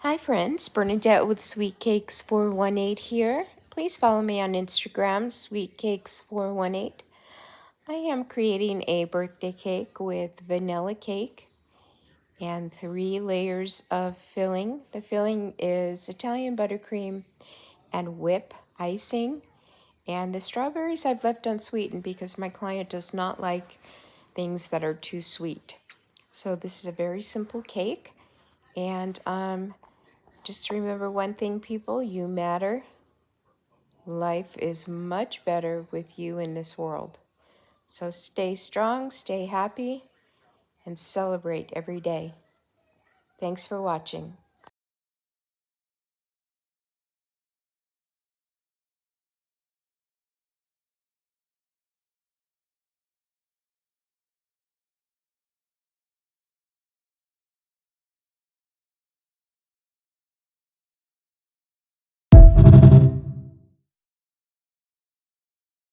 Hi friends, Bernadette with Sweet Cakes 418 here. Please follow me on Instagram, Sweet Cakes 418. I am creating a birthday cake with vanilla cake and 3 layers of filling. The filling is Italian buttercream and whip icing. And the strawberries I've left unsweetened because my client does not like things that are too sweet. So this is a very simple cake. And just remember one thing, people, you matter. Life is much better with you in this world. So stay strong, stay happy, and celebrate every day. Thanks for watching.